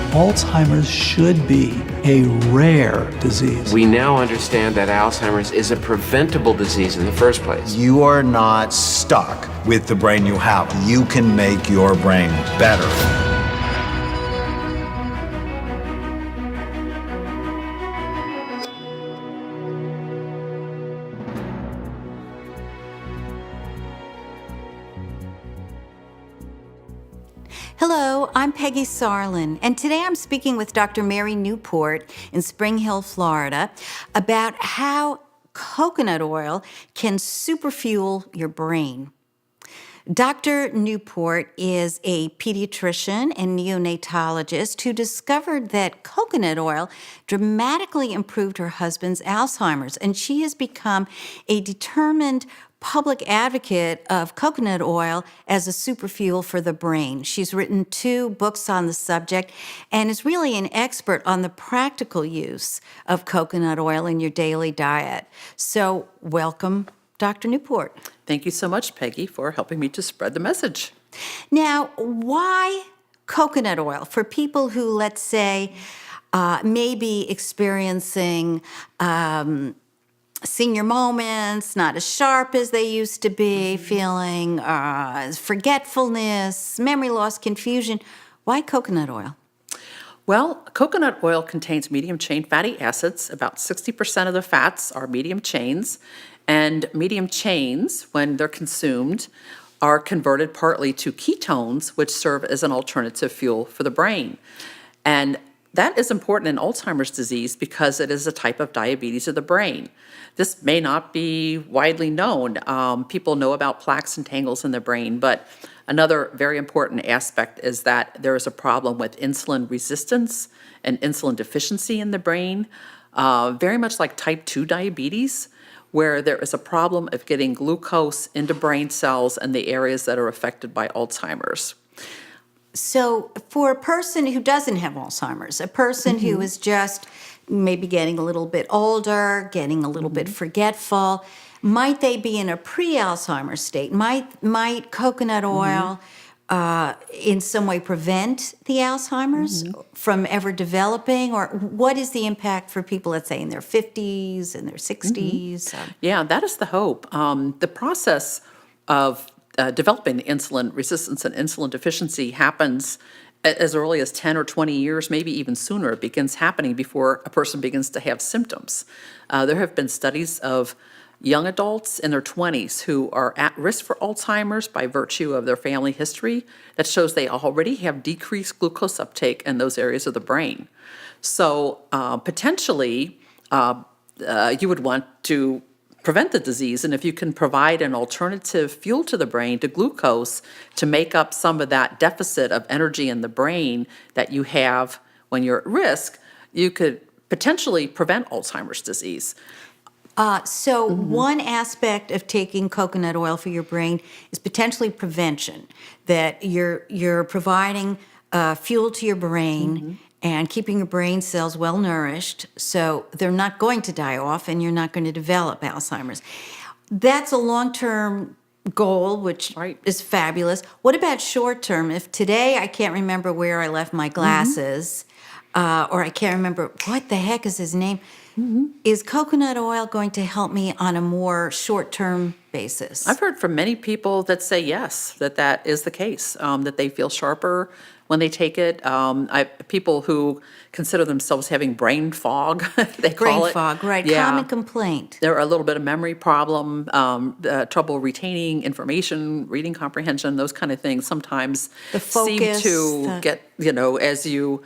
Alzheimer's should be a rare disease. We now understand that Alzheimer's is a preventable disease in the first place. You are not stuck with the brain you have. You can make your brain better. Hello, I'm Peggy Sarlin, and today I'm speaking with Dr. Mary Newport in Spring Hill, Florida, about how coconut oil can superfuel your brain. Dr. Newport is a pediatrician and neonatologist who discovered that coconut oil dramatically improved her husband's Alzheimer's, and she has become a determined public advocate of coconut oil as a superfuel for the brain. She's written 2 books on the subject and is really an expert on the practical use of coconut oil in your daily diet. So welcome, Dr. Newport. Thank you so much, Peggy, for helping me to spread the message. Now, why coconut oil? For people who, let's say, may be experiencing senior moments, not as sharp as they used to be, feeling forgetfulness, memory loss, confusion. Why coconut oil? Well, coconut oil contains medium-chain fatty acids. About 60% of the fats are medium chains. And medium chains, when they're consumed, are converted partly to ketones, which serve as an alternative fuel for the brain. And that is important in Alzheimer's disease because it is a type of diabetes of the brain. This may not be widely known. People know about plaques and tangles in the brain, but another very important aspect is that there is a problem with insulin resistance and insulin deficiency in the brain, very much like type 2 diabetes, where there is a problem of getting glucose into brain cells and the areas that are affected by Alzheimer's. So for a person who doesn't have Alzheimer's, a person who is just maybe getting a little bit older, getting a little bit forgetful, might they be in a pre-Alzheimer's state? Might coconut oil in some way prevent the Alzheimer's from ever developing? Or what is the impact for people, let's say, in their 50s and their 60s? Yeah, that is the hope. The process of developing insulin resistance and insulin deficiency happens as early as 10 or 20 years, maybe even sooner. It begins happening before a person begins to have symptoms. There have been studies of young adults in their 20s who are at risk for Alzheimer's by virtue of their family history that shows they already have decreased glucose uptake in those areas of the brain. So potentially you would want to prevent the disease, and if you can provide an alternative fuel to the brain, to glucose, to make up some of that deficit of energy in the brain that you have when you're at risk, you could potentially prevent Alzheimer's disease. So one aspect of taking coconut oil for your brain is potentially prevention, that you're providing fuel to your brain and keeping your brain cells well nourished so they're not going to die off and you're not going to develop Alzheimer's. That's a long-term goal, which is fabulous. What about short-term? If today I can't remember where I left my glasses, or I can't remember, what the heck is his name? Is coconut oil going to help me on a more short-term basis? I've heard from many people that say yes, that is the case, that they feel sharper when they take it. People who consider themselves having brain fog, they call it. Brain fog, right. Yeah. Common complaint. There are a little bit of memory problem, trouble retaining information, reading comprehension, those kind of things sometimes The focus, seem to get, as you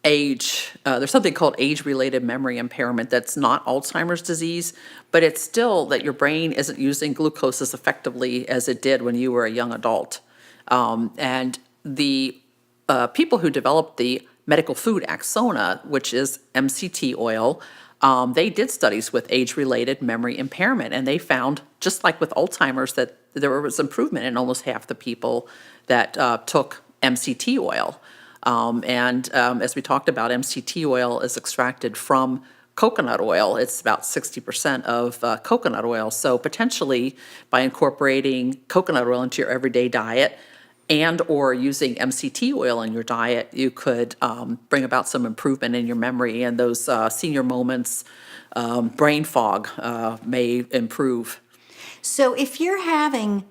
age, there's something called age-related memory impairment that's not Alzheimer's disease, but it's still that your brain isn't using glucose as effectively as it did when you were a young adult. And the people who developed the medical food Axona, which is MCT oil, they did studies with age-related memory impairment, and they found, just like with Alzheimer's, that there was improvement in almost half the people that took MCT oil. As we talked about, MCT oil is extracted from coconut oil. It's about 60% of coconut oil. So potentially, by incorporating coconut oil into your everyday diet, and or using MCT oil in your diet, you could bring about some improvement in your memory, and those senior moments, brain fog may improve. So if you're having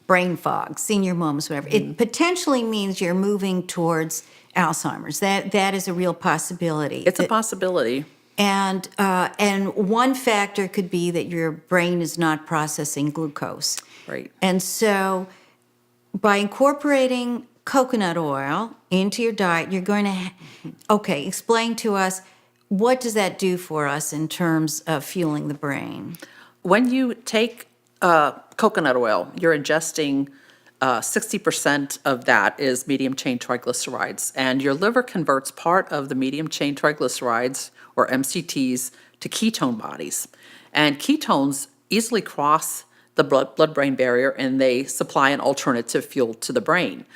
brain fog, senior moments, whatever, it potentially means you're moving towards Alzheimer's. That is a real possibility. It's a possibility. And one factor could be that your brain is not processing glucose. Right. And so by incorporating coconut oil into your diet, you're going to, okay, explain to us, what does that do for us in terms of fueling the brain? When you take coconut oil, you're ingesting 60% of that is medium chain triglycerides, and your liver converts part of the medium chain triglycerides, or MCTs, to ketone bodies. And ketones easily cross the blood-brain barrier, and they supply an alternative fuel to the brain.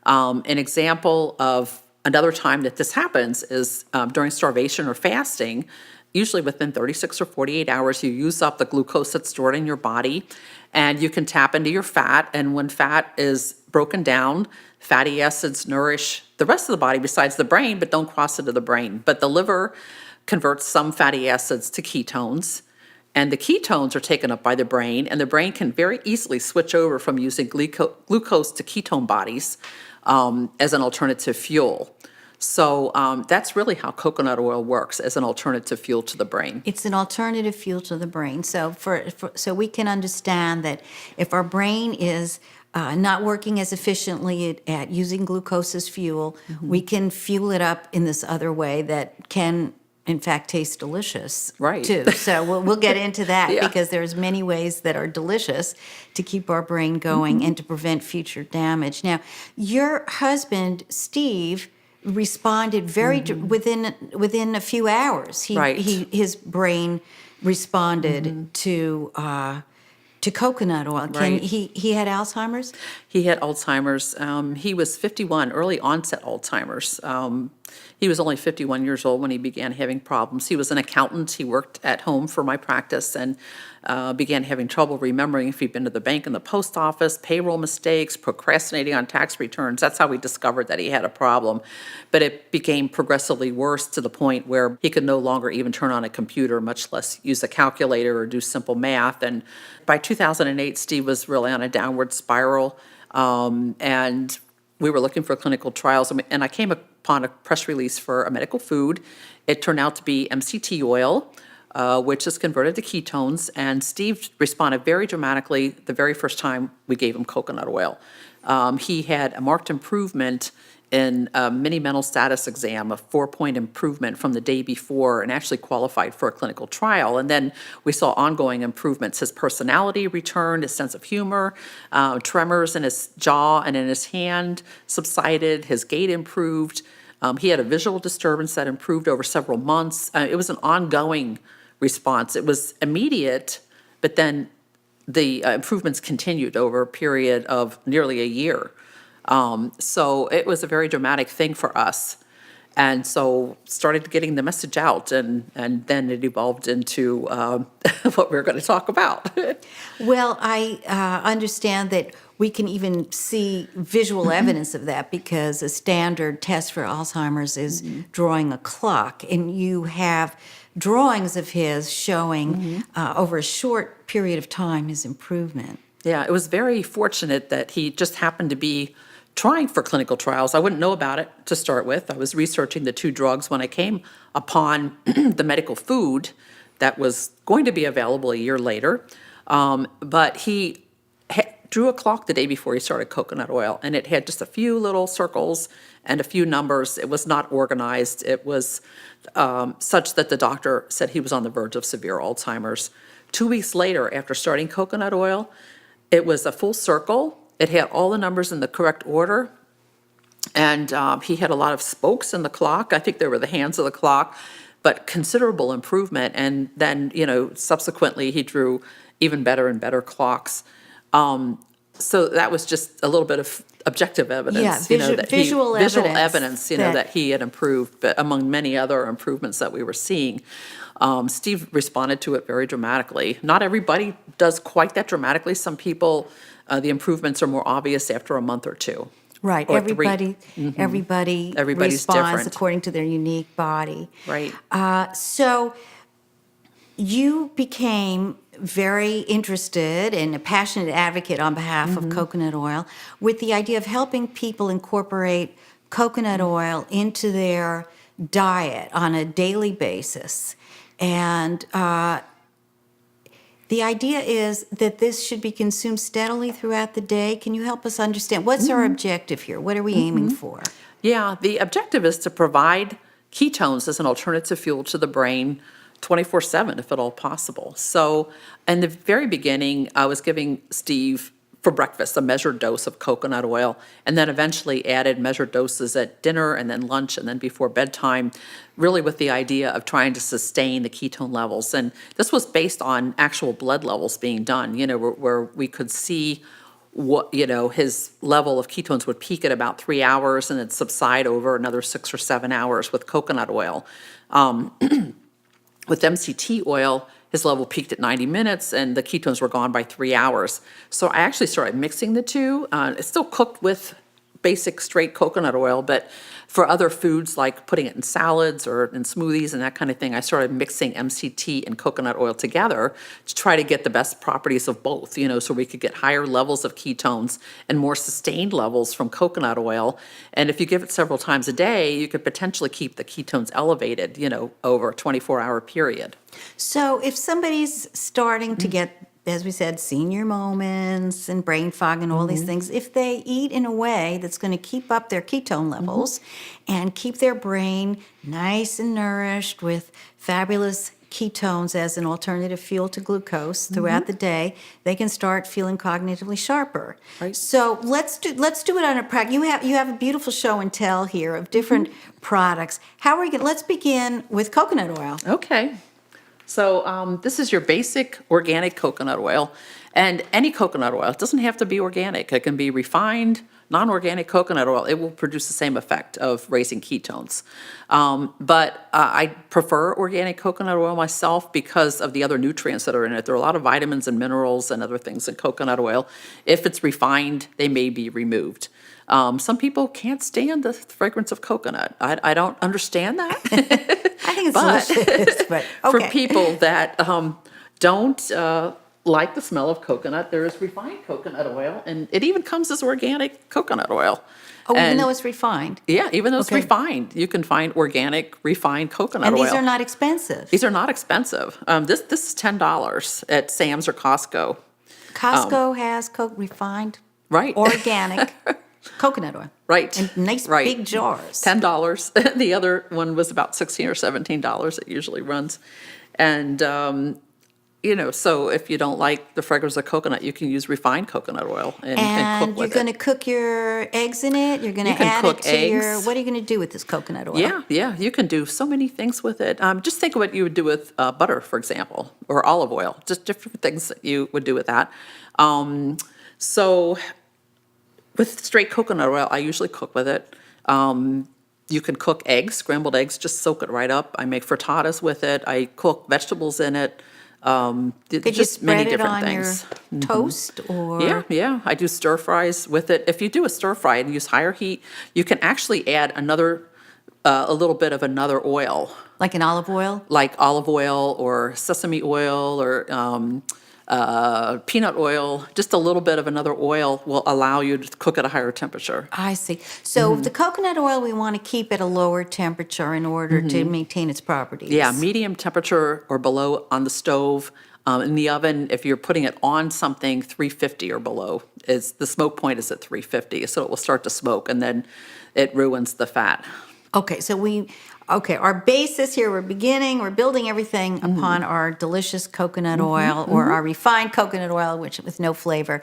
An example of another time that this happens is during starvation or fasting. Usually within 36 or 48 hours, you use up the glucose that's stored in your body, and you can tap into your fat. And when fat is broken down, fatty acids nourish the rest of the body besides the brain, but don't cross into the brain. But the liver converts some fatty acids to ketones, and the ketones are taken up by the brain, and the brain can very easily switch over from using glucose to ketone bodies as an alternative fuel. So that's really how coconut oil works, as an alternative fuel to the brain. It's an alternative fuel to the brain. So so we can understand that if our brain is not working as efficiently at using glucose as fuel, we can fuel it up in this other way that can, in fact, taste delicious, Right. too. So we'll get into that Yeah. because there's many ways that are delicious to keep our brain going and to prevent future damage. Now, your husband, Steve, responded very within a few hours. Right. His brain responded to coconut oil. Right. He had Alzheimer's? He had Alzheimer's. He was 51, early onset Alzheimer's. He was only 51 years old when he began having problems. He was an accountant. He worked at home for my practice and began having trouble remembering if he'd been to the bank and the post office, payroll mistakes, procrastinating on tax returns. That's how we discovered that he had a problem. But it became progressively worse to the point where he could no longer even turn on a computer, much less use a calculator or do simple math. And by 2008, Steve was really on a downward spiral. And we were looking for clinical trials, and I came upon a press release for a medical food. It turned out to be MCT oil, which is converted to ketones, and Steve responded very dramatically the very first time we gave him coconut oil. He had a marked improvement in a mini mental status exam, a 4-point improvement from the day before, and actually qualified for a clinical trial. And then we saw ongoing improvements. His personality returned, his sense of humor, tremors in his jaw and in his hand subsided, his gait improved. He had a visual disturbance that improved over several months. It was an ongoing response. It was immediate, but then the improvements continued over a period of nearly a year. So it was a very dramatic thing for us. And so started getting the message out, and then it evolved into what we're going to talk about. Well, I understand that we can even see visual evidence of that because a standard test for Alzheimer's is drawing a clock, and you have drawings of his showing over a short period of time his improvement. Yeah, it was very fortunate that he just happened to be trying for clinical trials. I wouldn't know about it to start with. I was researching the 2 drugs when I came upon the medical food that was going to be available a year later. But he drew a clock the day before he started coconut oil, and it had just a few little circles and a few numbers. It was not organized. It was such that the doctor said he was on the verge of severe Alzheimer's. 2 weeks later, after starting coconut oil, it was a full circle. It had all the numbers in the correct order, and he had a lot of spokes in the clock. I think they were the hands of the clock, but considerable improvement. And then, subsequently he drew even better and better clocks. So that was just a little bit of objective evidence, visual evidence, that he had improved, but among many other improvements that we were seeing. Steve responded to it very dramatically. Not everybody does quite that dramatically. Some people, the improvements are more obvious after a month or two. Right, or three. everybody Everybody's responds different. according to their unique body. Right. So you became very interested and a passionate advocate on behalf of coconut oil with the idea of helping people incorporate coconut oil into their diet on a daily basis. And the idea is that this should be consumed steadily throughout the day. Can you help us understand? What's our objective here? What are we aiming for? Yeah, the objective is to provide ketones as an alternative fuel to the brain 24/7, if at all possible. So, in the very beginning, I was giving Steve for breakfast a measured dose of coconut oil, and then eventually added measured doses at dinner and then lunch and then before bedtime, really with the idea of trying to sustain the ketone levels. And this was based on actual blood levels being done, where we could see what, his level of ketones would peak at about 3 hours and it'd subside over another 6 or 7 hours with coconut oil. With MCT oil, his level peaked at 90 minutes and the ketones were gone by 3 hours. So I actually started mixing the two. It's still cooked with basic straight coconut oil, but for other foods like putting it in salads or in smoothies and that kind of thing, I started mixing MCT and coconut oil together to try to get the best properties of both, so we could get higher levels of ketones and more sustained levels from coconut oil. And if you give it several times a day, you could potentially keep the ketones elevated, over a 24-hour period. So if somebody's starting to get, as we said, senior moments and brain fog and all these things, if they eat in a way that's going to keep up their ketone levels and keep their brain nice and nourished with fabulous ketones as an alternative fuel to glucose throughout the day, they can start feeling cognitively sharper. Right. So let's do it on a practice. You have a beautiful show and tell here of different products. How are we going? Let's begin with coconut oil. Okay. So this is your basic organic coconut oil, and any coconut oil. It doesn't have to be organic. It can be refined, non-organic coconut oil. It will produce the same effect of raising ketones. But I prefer organic coconut oil myself because of the other nutrients that are in it. There are a lot of vitamins and minerals and other things in coconut oil. If it's refined, they may be removed. Some people can't stand the fragrance of coconut. I don't understand that. I think it's delicious, but okay. For people that don't like the smell of coconut, there is refined coconut oil, and it even comes as organic coconut oil. Oh, even And- though it's refined. Yeah, even though it's Okay. refined, you can find organic refined coconut And oil. these are not expensive. These are not expensive. This is $10 at Sam's or Costco. Costco has refined, Right. organic coconut oil. Right. In nice Right. big jars. $10. The other one was about $16 or $17. It usually runs. And, so if you don't like the fragrance of coconut, you can use refined coconut oil and cook And you're with going to it. cook your eggs in it. You're going You to can add cook it to your. eggs. What are you going to do with this coconut oil? Yeah, you can do so many things with it. Just think of what you would do with butter, for example, or olive oil. Just different things that you would do with that. So with straight coconut oil, I usually cook with it. You can cook eggs, scrambled eggs, just soak it right up. I make frittatas with it. I cook vegetables in it. Could you just many spread it different on things. your toast or? Yeah. I do stir fries with it. If you do a stir fry and use higher heat, you can actually add a little bit of another oil, Like an olive oil? like olive oil or sesame oil or peanut oil. Just a little bit of another oil will allow you to cook at a higher temperature. I see. So the coconut oil we want to keep at a lower temperature in order to maintain its properties. Yeah, medium temperature or below on the stove. In the oven, if you're putting it on something, 350 or below. The smoke point is at 350, so it will start to smoke, and then it ruins the fat. Okay, our basis here, we're building everything upon our delicious coconut oil or our refined coconut oil, which with no flavor.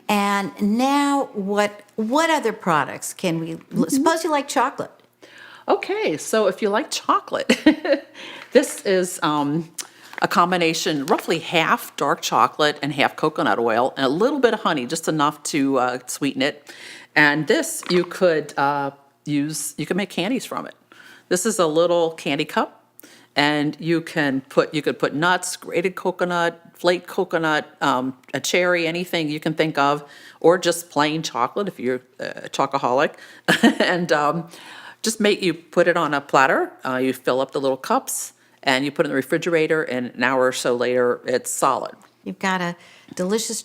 And now what other products can we, suppose you like chocolate. Okay, so if you like chocolate, this is a combination, roughly half dark chocolate and half coconut oil, and a little bit of honey, just enough to sweeten it. And this you could you can make candies from it. This is a little candy cup, And you could put nuts, grated coconut, flaked coconut, a cherry, anything you can think of, or just plain chocolate if you're a chocoholic. And you put it on a platter, you fill up the little cups, and you put it in the refrigerator, and an hour or so later, it's solid. You've got a delicious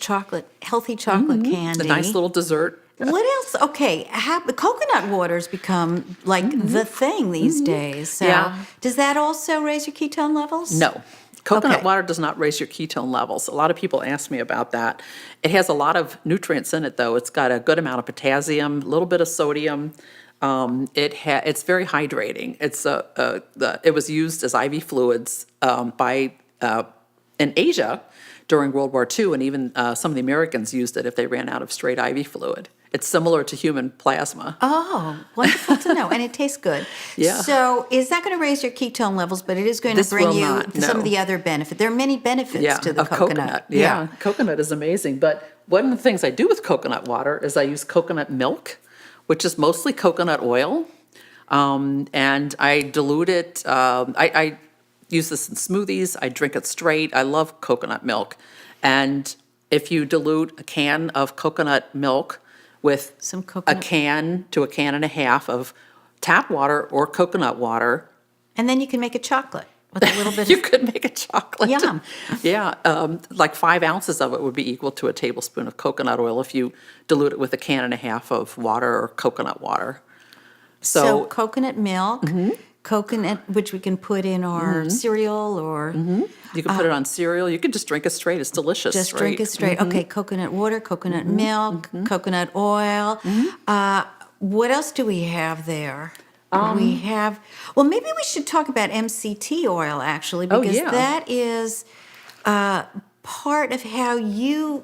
healthy chocolate candy. A nice little dessert. What else? Okay, coconut water's become like the thing these days. So Yeah. does that also raise your ketone levels? No. Coconut Okay. water does not raise your ketone levels. A lot of people ask me about that. It has a lot of nutrients in it, though. It's got a good amount of potassium, a little bit of sodium. It's very hydrating. It was used as IV fluids in Asia during World War II, and even some of the Americans used it if they ran out of straight IV fluid. It's similar to human plasma. Oh, wonderful to know. And it tastes good. Yeah. So is that going to raise your ketone levels, but it is going This to bring will you not, some no. of the other benefits. There are many benefits to the of coconut. Yeah, coconut is amazing. But one of the things I do with coconut water is I use coconut milk, which is mostly coconut oil. And I dilute it. I use this in smoothies. I drink it straight. I love coconut milk. And if you dilute a can of coconut milk with Some a coconut- can to a can and a half of tap water or coconut water, And then you can make a chocolate with a little bit you of... could make a chocolate. Yum. Yeah, like 5 ounces of it would be equal to a tablespoon of coconut oil if you dilute it with a can and a half of water or coconut water. So coconut milk, coconut, which we can put in our cereal or You can put it on cereal. You can just drink it straight. It's delicious. just straight. drink it straight. Okay, coconut water, coconut milk, coconut oil. What else do we have there? We have, well, maybe we should talk about MCT oil actually, Oh, because yeah. that is part of how you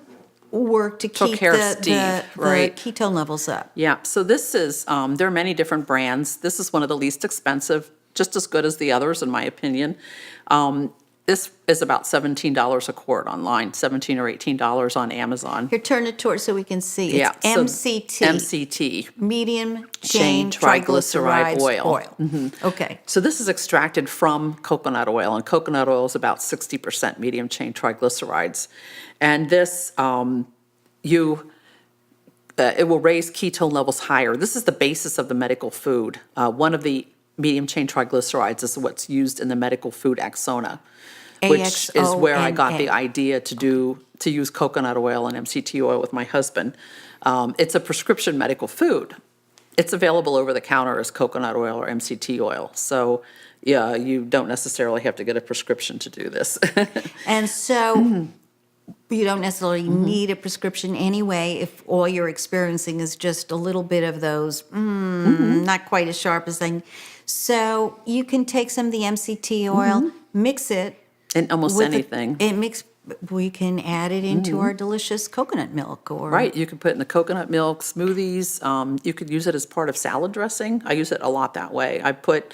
work to Took keep care of the Steve, right. ketone levels up. Yeah. So this is. There are many different brands. This is one of the least expensive, just as good as the others, in my opinion. This is about $17 a quart online, $17 or $18 on Amazon. Here, turn it towards so we can see. It's Yeah. so MCT, MCT. medium Chain chain triglyceride triglyceride oil. oil. Okay. So this is extracted from coconut oil, and coconut oil is about 60% medium chain triglycerides. And this, it will raise ketone levels higher. This is the basis of the medical food. One of the medium chain triglycerides is what's used in the medical food Axona, which is where I got the idea to use coconut oil and MCT oil with my husband. It's a prescription medical food. It's available over the counter as coconut oil or MCT oil. So, yeah, you don't necessarily have to get a prescription to do this. And so you don't necessarily need a prescription anyway if all you're experiencing is just a little bit of those, not quite as sharp as thing. So you can take some of the MCT oil, mix it. In almost with anything. We can add it into our delicious coconut milk or. Right, you can put it in the coconut milk, smoothies. You could use it as part of salad dressing. I use it a lot that way. I put,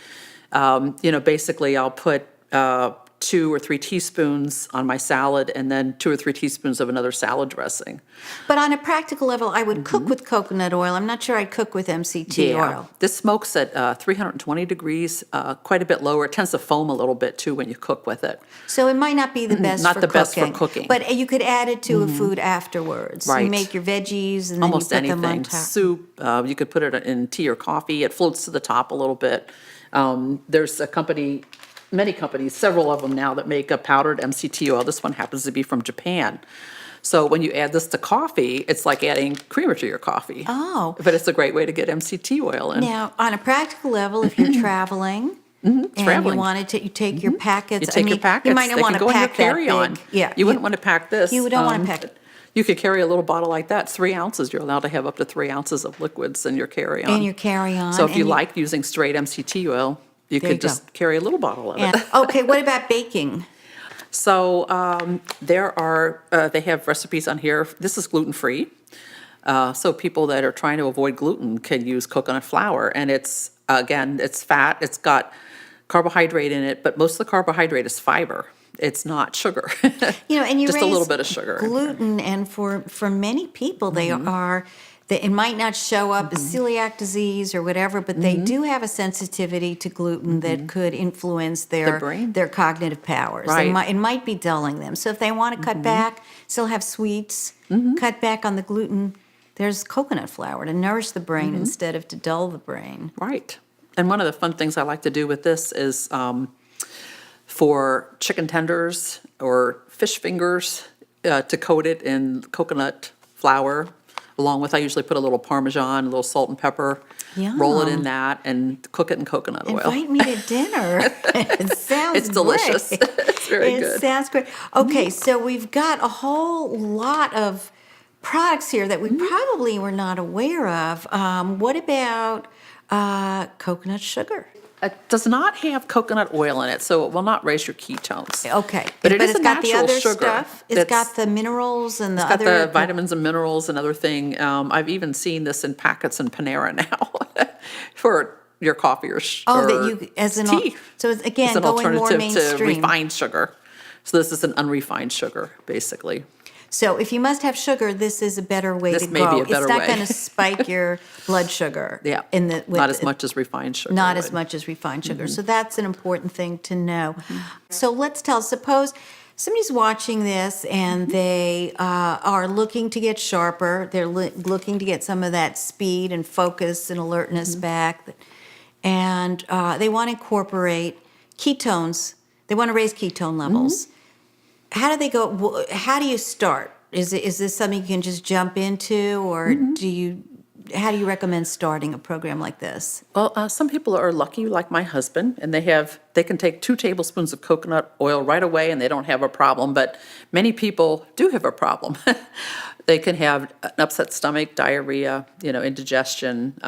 basically I'll put 2 or 3 teaspoons on my salad and then 2 or 3 teaspoons of another salad dressing. But on a practical level, I would cook with coconut oil. I'm not sure I'd cook with MCT oil. This smokes at 320 degrees, quite a bit lower. It tends to foam a little bit too when you cook with it. So it might not be the best Not for the cooking. best for cooking. But you could add it to a food afterwards. Right. You make your veggies and then Almost you put them on anything. top. Soup, you could put it in tea or coffee. It floats to the top a little bit. There's a company, many companies, several of them now, that make a powdered MCT oil. This one happens to be from Japan. So when you add this to coffee, it's like adding creamer to your coffee. Oh. But it's a great way to get MCT oil in. Now, on a practical level, if you're traveling, and traveling. you wanted to, you take your packets. You take your packets. You might not they want can to go in your pack that carry-on. big. Yeah. You wouldn't want to pack this. You don't want to pack it. You could carry a little bottle like that, 3 ounces. You're allowed to have up to 3 ounces of liquids in your carry-on. In your carry-on. So if you and like using straight MCT oil, you There could you go. just carry a little bottle of it. And, okay, what about baking? So they have recipes on here. This is gluten-free. So people that are trying to avoid gluten can use coconut flour. And it's fat. It's got carbohydrate in it, but most of the carbohydrate is fiber. it's not sugar. And you just a raise little bit of sugar. gluten, and for many people, it might not show up as celiac disease or whatever, but they do have a sensitivity to gluten that could influence brain. their cognitive powers. Right. It might be dulling them. So if they want to cut back, still have sweets, cut back on the gluten, there's coconut flour to nourish the brain instead of to dull the brain. Right. And one of the fun things I like to do with this is for chicken tenders or fish fingers to coat it in coconut flour. Along with, I usually put a little Parmesan, a little salt and pepper, roll it in Yum. that, and cook it in coconut oil. Invite me to dinner. It sounds It's delicious. great. It's very It good. sounds great. Okay, so we've got a whole lot of products here that we probably were not aware of. What about coconut sugar? It does not have coconut oil in it, so it will not raise your ketones. Okay, But it is it's a got the natural other sugar. stuff. It's got the minerals and the It's got other the vitamins and minerals and other thing. I've even seen this in packets in Panera now for your coffee or tea. So it's, again, It's an going more alternative to mainstream. refined sugar. So this is an unrefined sugar, basically. So if you must have sugar, this is a better way This to may go. be a better It's not way. going to spike your blood sugar. Yeah, With not as much as refined sugar. Not as would. much as refined sugar. So that's an important thing to know. So let's suppose somebody's watching this and they are looking to get sharper. They're looking to get some of that speed and focus and alertness back. And they want to incorporate ketones. They want to raise ketone levels. How do they go? How do you start? Is this something you can just jump into, or how do you recommend starting a program like this? Well, some people are lucky, like my husband, and they can take 2 tablespoons of coconut oil right away, and they don't have a problem. But many people do have a problem. They can have an upset stomach, diarrhea, indigestion,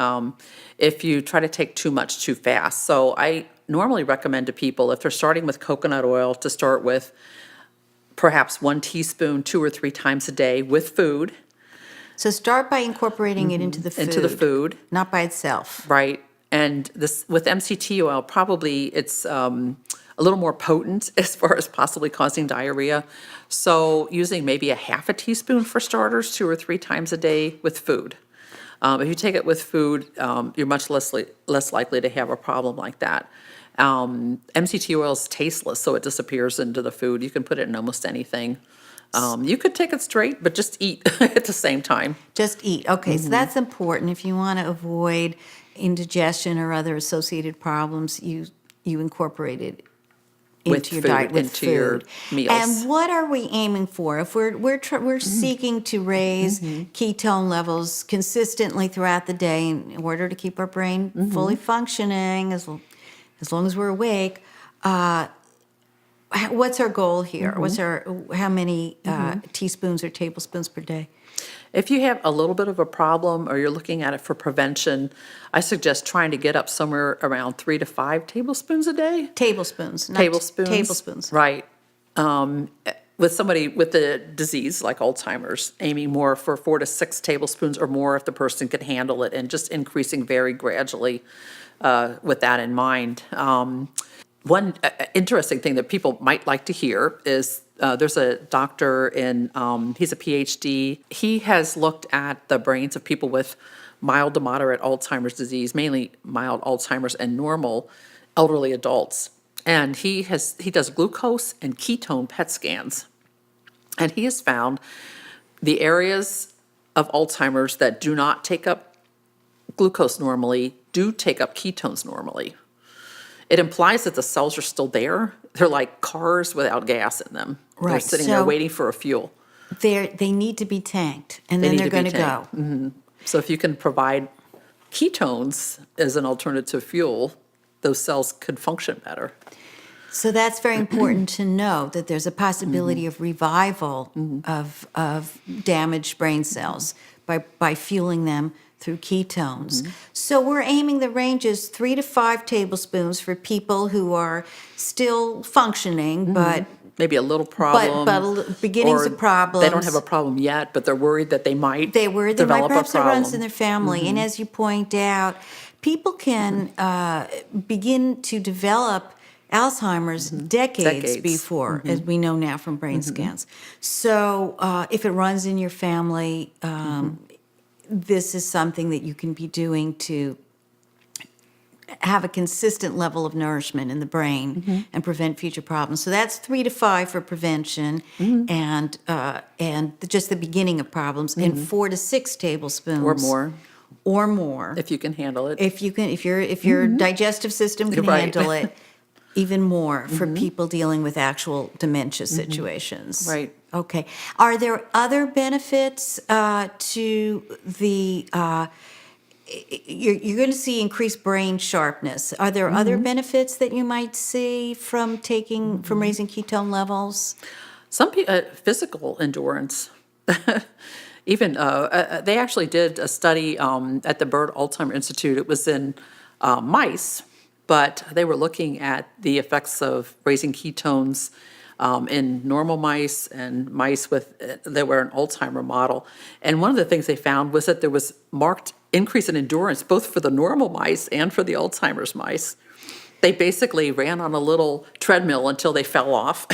if you try to take too much too fast. So I normally recommend to people, if they're starting with coconut oil, to start with perhaps 1 teaspoon 2 or 3 times a day with food. So start by incorporating it into the food. Into the food. Not by itself. Right. And this with MCT oil, probably it's a little more potent as far as possibly causing diarrhea. So using maybe a half a teaspoon for starters 2 or 3 times a day with food. If you take it with food, you're much less likely to have a problem like that. MCT oil is tasteless, so it disappears into the food. You can put it in almost anything. You could take it straight, but just eat at the same time. Just eat. Okay, so that's important. If you want to avoid indigestion or other associated problems, you incorporate it With into your food, diet with into food. your meals. And what are we aiming for? If we're seeking to raise ketone levels consistently throughout the day in order to keep our brain fully functioning as long as we're awake, what's our goal here? How many teaspoons or tablespoons per day? If you have a little bit of a problem or you're looking at it for prevention, I suggest trying to get up somewhere around 3 to 5 tablespoons a day. Tablespoons. Not Tablespoons. Tablespoons. Right. With somebody with the disease like Alzheimer's, aiming more for 4 to 6 tablespoons or more if the person can handle it, and just increasing very gradually with that in mind. One interesting thing that people might like to hear is there's a doctor he's a PhD. He has looked at the brains of people with mild to moderate Alzheimer's disease, mainly mild Alzheimer's and normal elderly adults. And he does glucose and ketone PET scans. And he has found the areas of Alzheimer's that do not take up glucose normally do take up ketones normally. It implies that the cells are still there. They're like cars without gas in them. They're Right, sitting there so- waiting for a fuel. They need to be tanked, and They then need they're to be going to go. tanked. So if you can provide ketones as an alternative fuel, those cells could function better. So that's very important to know, that there's a possibility of revival of damaged brain cells by fueling them through ketones. So we're aiming the ranges 3 to 5 tablespoons for people who are still functioning, but Maybe a little problem. beginnings or of problems. They don't have a problem yet, but they're worried that they might They were. They might develop a perhaps it problem. runs in their family. And as you point out, people can begin to develop Alzheimer's decades Decades. before, as we know now from brain scans. So if it runs in your family, this is something that you can be doing to have a consistent level of nourishment in the brain and prevent future problems. So that's 3 to 5 for prevention, and just the beginning of problems, and 4 to 6 tablespoons Or more, if you can handle it. if your digestive system can Right. handle it, even more for people dealing with actual dementia situations. Right. Okay. Are there other benefits to the? You're going to see increased brain sharpness. Are there other benefits that you might see from raising ketone levels? Some physical endurance. Even they actually did a study at the Bird Alzheimer Institute. It was in mice, but they were looking at the effects of raising ketones in normal mice and mice that were an Alzheimer model. And one of the things they found was that there was marked increase in endurance both for the normal mice and for the Alzheimer's mice. They basically ran on a little treadmill until they fell off.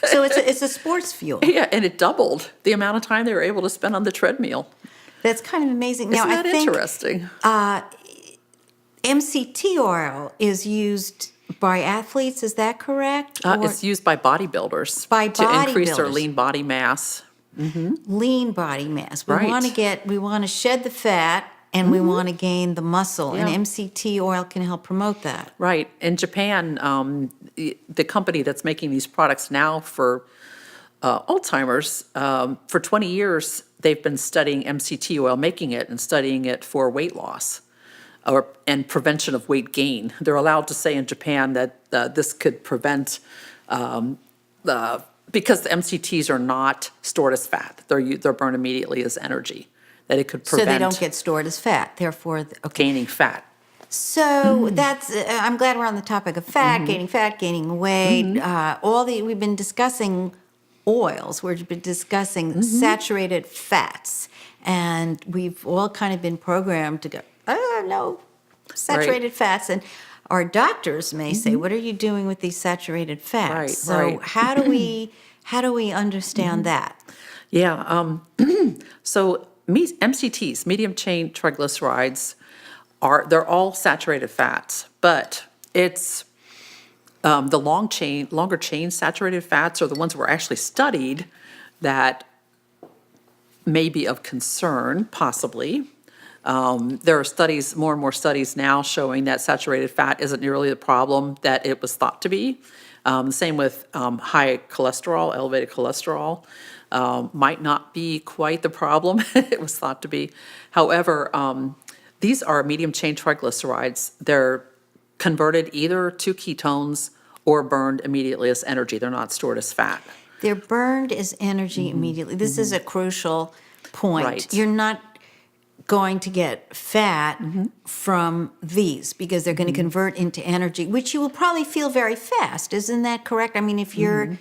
So it's a sports fuel. Yeah, and it doubled the amount of time they were able to spend on the treadmill. That's kind of amazing. Isn't Now, that I think interesting? MCT oil is used by athletes. Is that correct? Or It's used by bodybuilders By to increase their bodybuilders. lean body mass. lean body mass. We Right. want to shed the fat, and we want to gain the muscle, and Yeah. MCT oil can help promote that. Right. In Japan, the company that's making these products now for Alzheimer's, for 20 years, they've been studying MCT oil, making it and studying it for weight loss and prevention of weight gain. They're allowed to say in Japan that this could prevent, because the MCTs are not stored as fat. They're burned immediately as energy. That it could So prevent they don't get stored as fat. Therefore, okay. gaining fat. So that's. I'm glad we're on the topic of fat, gaining weight. We've been discussing oils. We've been discussing saturated fats, and we've all kind of been programmed to go, oh no, saturated fats, and our doctors may say, what are you doing with these saturated fats? Right, So right. how do we understand that? Yeah. So MCTs, medium chain triglycerides, they're all saturated fats, but it's the longer chain saturated fats are the ones that were actually studied that may be of concern, possibly. There are studies, more and more studies now showing that saturated fat isn't nearly the problem that it was thought to be. Same with high cholesterol, elevated cholesterol. Might not be quite the problem it was thought to be. However, these are medium chain triglycerides. They're converted either to ketones or burned immediately as energy. They're not stored as fat. They're burned as energy immediately. This is a crucial point. Right. You're not going to get fat from these because they're going to convert into energy, which you will probably feel very fast. Isn't that correct? I mean, if you're going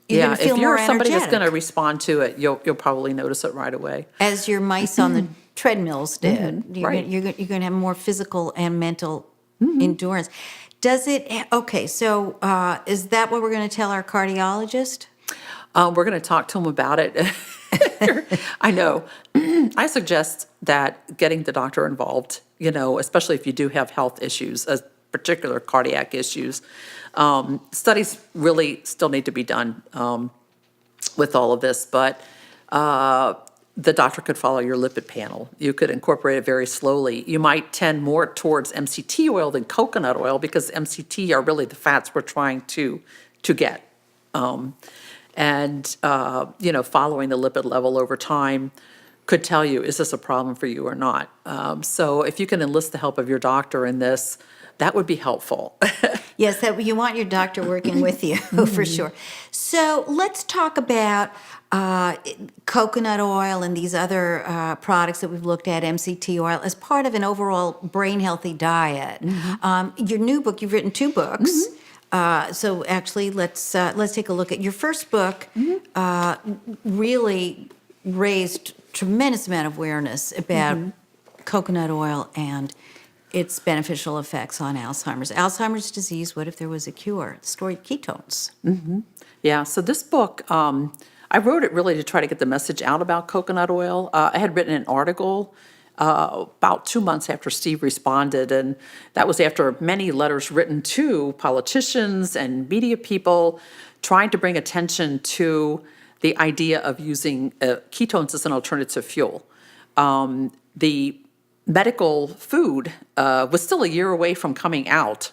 to feel if more you're somebody that's going to energetic, respond to it, you'll probably notice it right away. as your mice on the treadmills did. Right. You're going to have more physical and mental endurance. Does it? Okay, so is that what we're going to tell our cardiologist? We're going to talk to him about it. I know. I suggest that getting the doctor involved, especially if you do have health issues, particular cardiac issues. Studies really still need to be done with all of this, but the doctor could follow your lipid panel. You could incorporate it very slowly. You might tend more towards MCT oil than coconut oil because MCT are really the fats we're trying to get. Following the lipid level over time could tell you, is this a problem for you or not? So if you can enlist the help of your doctor in this, that would be helpful. Yes, that you want your doctor working with you for sure. So let's talk about coconut oil and these other products that we've looked at, MCT oil, as part of an overall brain healthy diet. Your new book, you've written 2 books. So actually, let's take a look at your first book. Really raised tremendous amount of awareness about coconut oil and its beneficial effects on Alzheimer's. Alzheimer's disease, what if there was a cure? The story of ketones. Yeah, so this book, I wrote it really to try to get the message out about coconut oil. I had written an article about 2 months after Steve responded, and that was after many letters written to politicians and media people trying to bring attention to the idea of using ketones as an alternative fuel. The medical food was still a year away from coming out,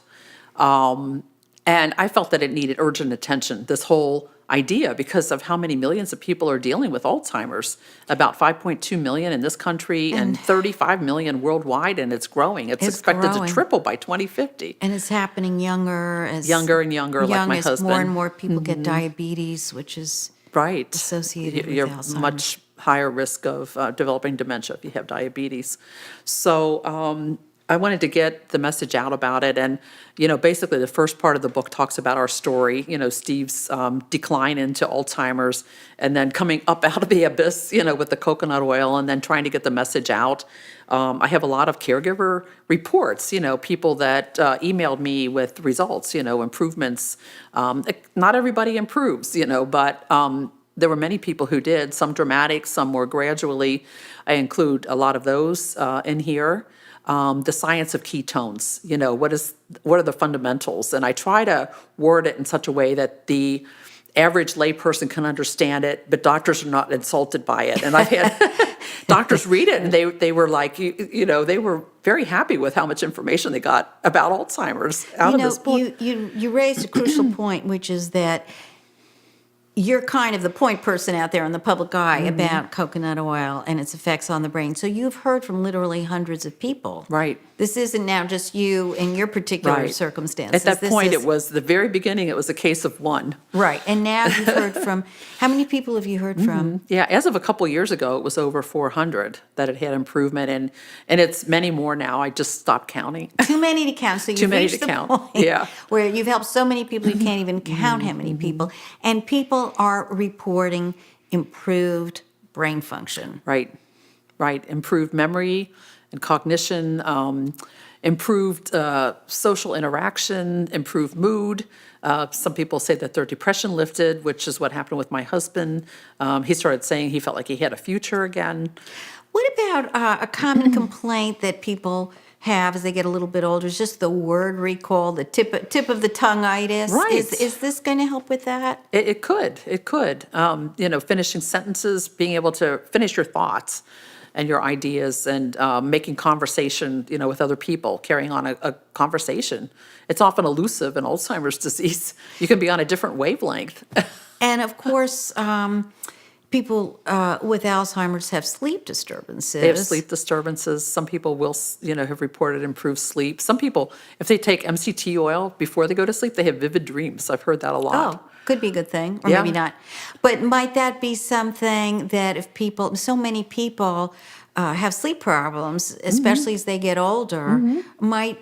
and I felt that it needed urgent attention, this whole idea, because of how many millions of people are dealing with Alzheimer's. About 5.2 million in this country and 35 million worldwide, and it's growing. It's expected growing. to triple by 2050. And it's happening younger as Younger and younger, like my as husband. more and more people get diabetes, which is Right. associated with You're Alzheimer's. much higher risk of developing dementia if you have diabetes. So I wanted to get the message out about it. And, basically the first part of the book talks about our story, Steve's decline into Alzheimer's, and then coming up out of the abyss, with the coconut oil, and then trying to get the message out. I have a lot of caregiver reports, people that emailed me with results, improvements. Not everybody improves, but there were many people who did, some dramatic, some more gradually. I include a lot of those in here. The science of ketones, what are the fundamentals? And I try to word it in such a way that the average layperson can understand it, but doctors are not insulted by it. And I've had doctors read it, and they were like, they were very happy with how much information they got about Alzheimer's out of this book. You raised a crucial point, which is that you're kind of the point person out there in the public eye about coconut oil and its effects on the brain. So you've heard from literally hundreds of people. Right. This isn't now just you and your particular Right. circumstances. At that point, This is- it was the very beginning, it was a case of one. Right. And now you've heard from, how many people have you heard from? Yeah, as of a couple years ago, it was over 400 that it had improvement, and it's many more now. I just stopped counting. Too many to count. So you've Too many reached to the count. point Yeah. where you've helped so many people you can't even count how many people. And people are reporting improved brain function. Right. Improved memory and cognition, improved social interaction, improved mood. Some people say that their depression lifted, which is what happened with my husband. He started saying he felt like he had a future again. What about a common complaint that people have as they get a little bit older is just the word recall, the tip of the tongue-itis? Right. Is this going to help with that? It could. Finishing sentences, being able to finish your thoughts and your ideas, and making conversation, with other people, carrying on a conversation. It's often elusive in Alzheimer's disease. You can be on a different wavelength. And of course, people with Alzheimer's have sleep disturbances. They have sleep disturbances. Some people will, have reported improved sleep. Some people, if they take MCT oil before they go to sleep, they have vivid dreams. I've heard that a lot. Oh, could be a good thing, or Yeah. maybe not. But might that be something that if people, so many people have sleep problems, especially as they get older, might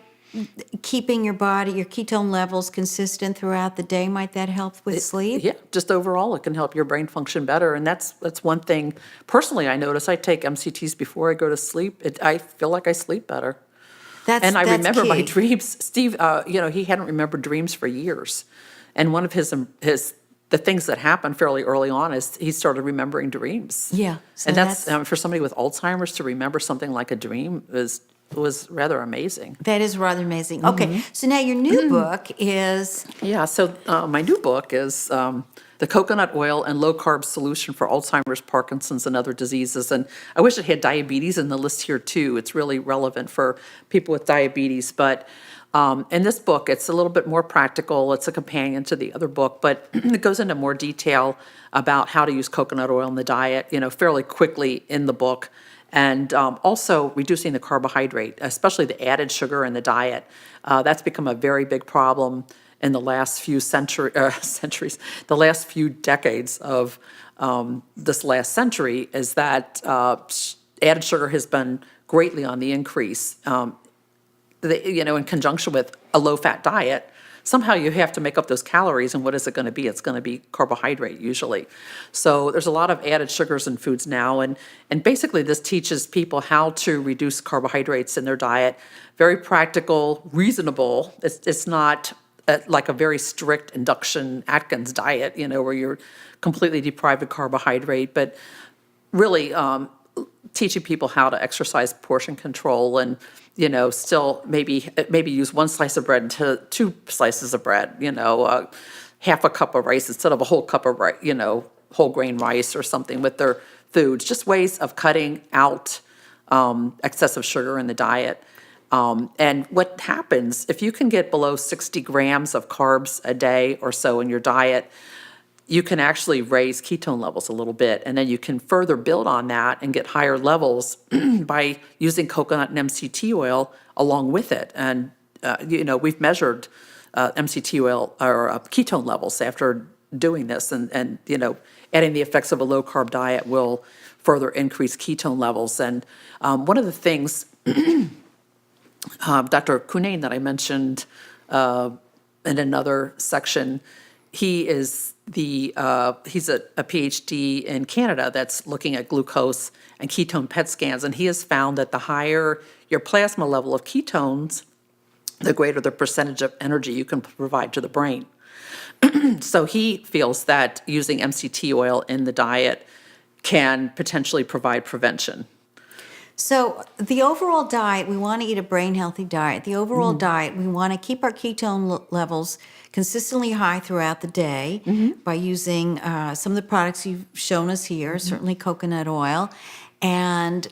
keeping your body, your ketone levels consistent throughout the day, might that help with sleep? Yeah, just overall, it can help your brain function better. And that's one thing, personally, I notice. I take MCTs before I go to sleep. I feel like I sleep better. And I remember my key. dreams. Steve, he hadn't remembered dreams for years. And one of the things that happened fairly early on is he started remembering dreams. Yeah. So And that's for somebody with Alzheimer's to remember something like a dream was rather amazing. That is rather amazing. Okay, so now your new book is Yeah, so my new book is The Coconut Oil and Low Carb Solution for Alzheimer's, Parkinson's, and Other Diseases. And I wish it had diabetes in the list here too. It's really relevant for people with diabetes. But in this book, it's a little bit more practical. It's a companion to the other book, but it goes into more detail about how to use coconut oil in the diet, fairly quickly in the book. And also reducing the carbohydrate, especially the added sugar in the diet. That's become a very big problem in the last few centuries, the last few decades of this last century, is that added sugar has been greatly on the increase. In conjunction with a low-fat diet, somehow you have to make up those calories, and what is it going to be? It's going to be carbohydrate usually. So there's a lot of added sugars in foods now, and basically this teaches people how to reduce carbohydrates in their diet. Very practical, reasonable. It's not like a very strict induction Atkins diet, where you're completely deprived of carbohydrate, but really teaching people how to exercise portion control and, still maybe use one slice of bread into 2 slices of bread, half a cup of rice instead of a whole cup of rice, whole grain rice or something with their foods. Just ways of cutting out excessive sugar in the diet. And what happens, if you can get below 60 grams of carbs a day or so in your diet, you can actually raise ketone levels a little bit, and then you can further build on that and get higher levels by using coconut and MCT oil along with it. And, we've measured MCT oil or ketone levels after doing this, and adding the effects of a low-carb diet will further increase ketone levels. And one of the things Dr. Cunnane that I mentioned in another section, he's a PhD in Canada that's looking at glucose and ketone PET scans, and he has found that the higher your plasma level of ketones, the greater the percentage of energy you can provide to the brain. So he feels that using MCT oil in the diet can potentially provide prevention. So the overall diet, we want to eat a brain-healthy diet. The overall diet, we want to keep our ketone levels consistently high throughout the day by using some of the products you've shown us here, certainly coconut oil, and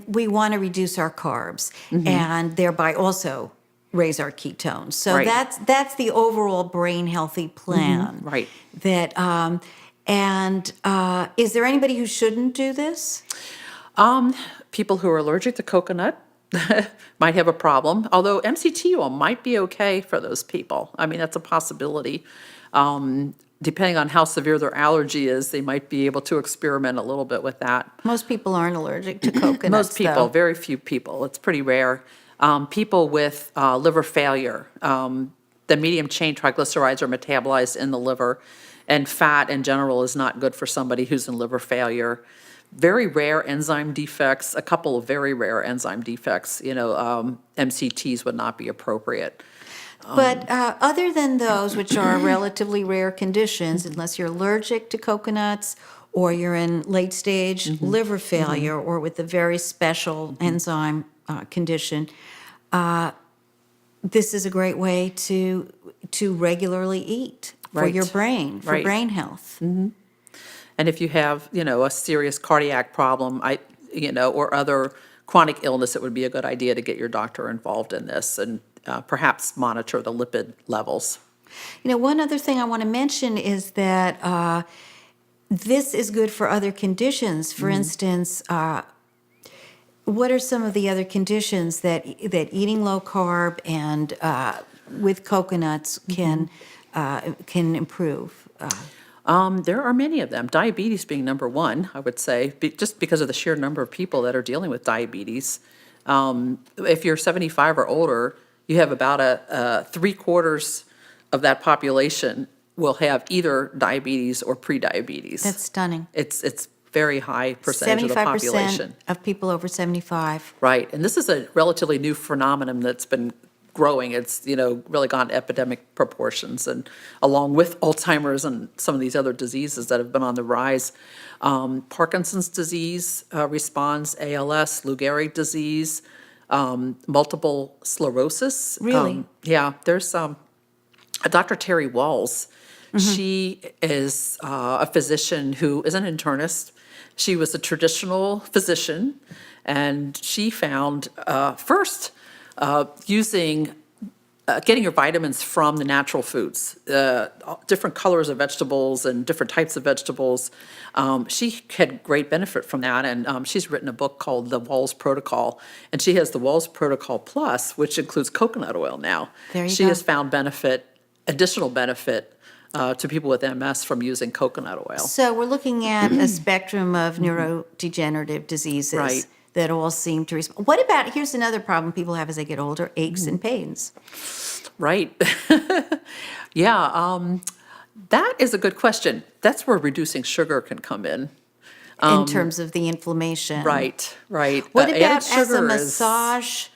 we want to reduce our carbs and thereby also raise our ketones. So Right. that's the overall brain-healthy plan. Right. That is there anybody who shouldn't do this? People who are allergic to coconut might have a problem, although MCT oil might be okay for those people. I mean, that's a possibility. Depending on how severe their allergy is, they might be able to experiment a little bit with that. Most people aren't allergic to coconuts. Most people, though. very few people. It's pretty rare. People with liver failure, the medium chain triglycerides are metabolized in the liver, and fat in general is not good for somebody who's in liver failure. Very rare enzyme defects, a couple of very rare enzyme defects, MCTs would not be appropriate. But other than those, which are relatively rare conditions, unless you're allergic to coconuts or you're in late stage liver failure or with a very special enzyme condition, this is a great way to regularly eat for Right. your brain, for Right. brain health. And if you have, a serious cardiac problem, or other chronic illness, it would be a good idea to get your doctor involved in this and perhaps monitor the lipid levels. One other thing I want to mention is that this is good for other conditions. For instance, what are some of the other conditions that eating low carb and with coconuts can improve? There are many of them, diabetes being number one, I would say, just because of the sheer number of people that are dealing with diabetes. If you're 75 or older, you have about a 3/4 of that population will have either diabetes or prediabetes. That's stunning. It's very high percentage of the 75% population. of people over 75. Right, and this is a relatively new phenomenon that's been growing. It's, really gone to epidemic proportions, and along with Alzheimer's and some of these other diseases that have been on the rise. Parkinson's disease responds, ALS, Lou Gehrig disease, multiple sclerosis. Really? Yeah, there's Dr. Terry Walls. She is a physician who is an internist. She was a traditional physician, and she found first using getting your vitamins from the natural foods, different colors of vegetables and different types of vegetables. She had great benefit from that, and she's written a book called The Walls Protocol, and she has the Walls Protocol Plus, which includes coconut oil now. There you she go. has found additional benefit to people with MS from using coconut oil. So we're looking at a spectrum of neurodegenerative diseases. Right. that all seem to respond. What about, here's another problem people have as they get older, aches and pains. Right. Yeah, that is a good question. That's where reducing sugar can come in. In terms of the inflammation. Right. What Added about as a sugar massage?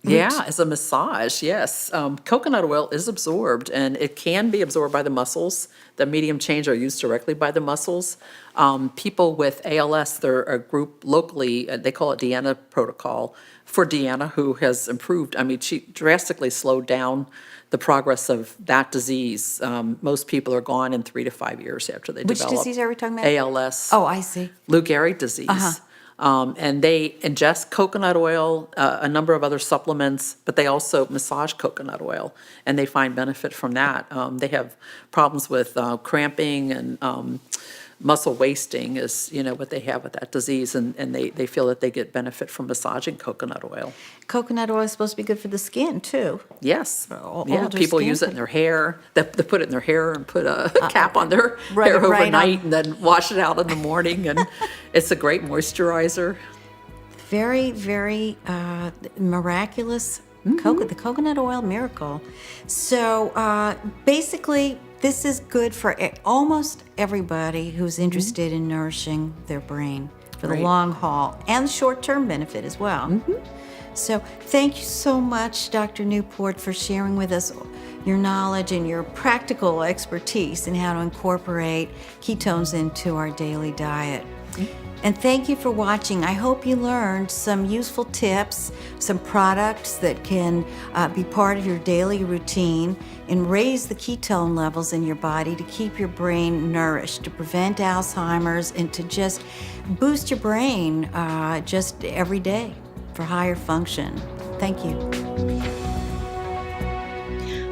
As a massage, yes. Coconut oil is absorbed, and it can be absorbed by the muscles. The medium chains are used directly by the muscles. People with ALS, they're a group locally, they call it Deanna Protocol, for Deanna, who has improved. I mean, she drastically slowed down the progress of that disease. Most people are gone in 3 to 5 years after they Which develop. disease are we talking about? ALS. Oh, I see. Lou Gehrig disease. And they ingest coconut oil, a number of other supplements, but they also massage coconut oil, and they find benefit from that. They have problems with cramping and muscle wasting is, what they have with that disease, and they feel that they get benefit from massaging coconut oil. Coconut oil is supposed to be good for the skin, too. Yes. older People skin use it in their hair. They put it in their hair and put a cap on their right hair on. overnight and then wash it out in the morning, and it's a great moisturizer. Very, very miraculous. The coconut oil miracle. So basically, this is good for almost everybody who's interested in nourishing their brain for the Right. long haul and short-term benefit as well. So thank you so much, Dr. Newport, for sharing with us your knowledge and your practical expertise in how to incorporate ketones into our daily diet. And thank you for watching. I hope you learned some useful tips, some products that can be part of your daily routine and raise the ketone levels in your body to keep your brain nourished, to prevent Alzheimer's, and to just boost your brain just every day for higher function. Thank you.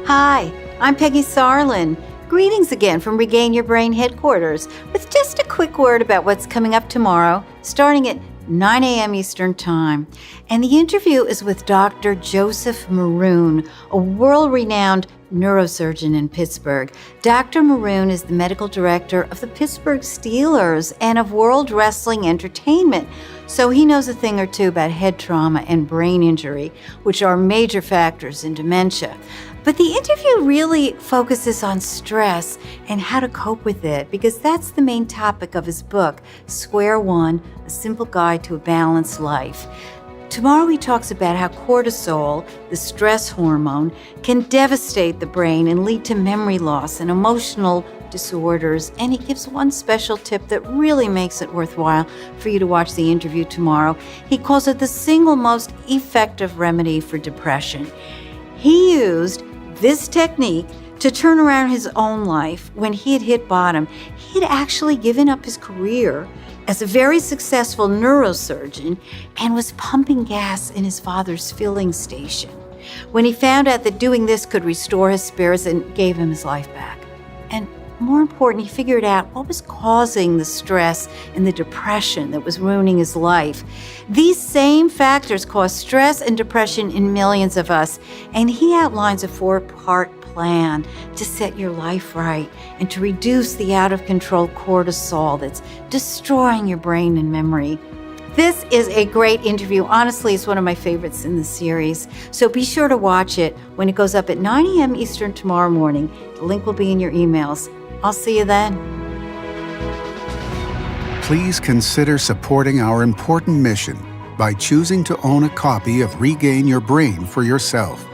Hi, I'm Peggy Sarlin. Greetings again from Regain Your Brain headquarters with just a quick word about what's coming up tomorrow, starting at 9 a.m. Eastern Time. And the interview is with Dr. Joseph Maroon, a world-renowned neurosurgeon in Pittsburgh. Dr. Maroon is the medical director of the Pittsburgh Steelers and of World Wrestling Entertainment, so he knows a thing or two about head trauma and brain injury, which are major factors in dementia. But the interview really focuses on stress and how to cope with it, because that's the main topic of his book, Square One, A Simple Guide to a Balanced Life. Tomorrow he talks about how cortisol, the stress hormone, can devastate the brain and lead to memory loss and emotional disorders. And he gives one special tip that really makes it worthwhile for you to watch the interview tomorrow. He calls it the single most effective remedy for depression. He used this technique to turn around his own life when he had hit bottom. He had actually given up his career as a very successful neurosurgeon and was pumping gas in his father's filling station when he found out that doing this could restore his spirits and gave him his life back. And more important, he figured out what was causing the stress and the depression that was ruining his life. These same factors cause stress and depression in millions of us, and he outlines a 4-part plan to set your life right and to reduce the out-of-control cortisol that's destroying your brain and memory. This is a great interview. Honestly, it's one of my favorites in the series. So be sure to watch it when it goes up at 9 a.m. Eastern tomorrow morning. The link will be in your emails. I'll see you then. Please consider supporting our important mission by choosing to own a copy of Regain Your Brain for yourself.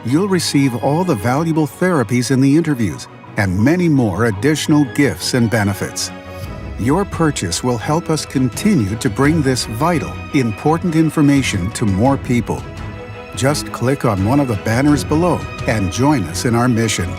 You'll receive all the valuable therapies in the interviews and many more additional gifts and benefits. Your purchase will help us continue to bring this vital, important information to more people. Just click on one of the banners below and join us in our mission.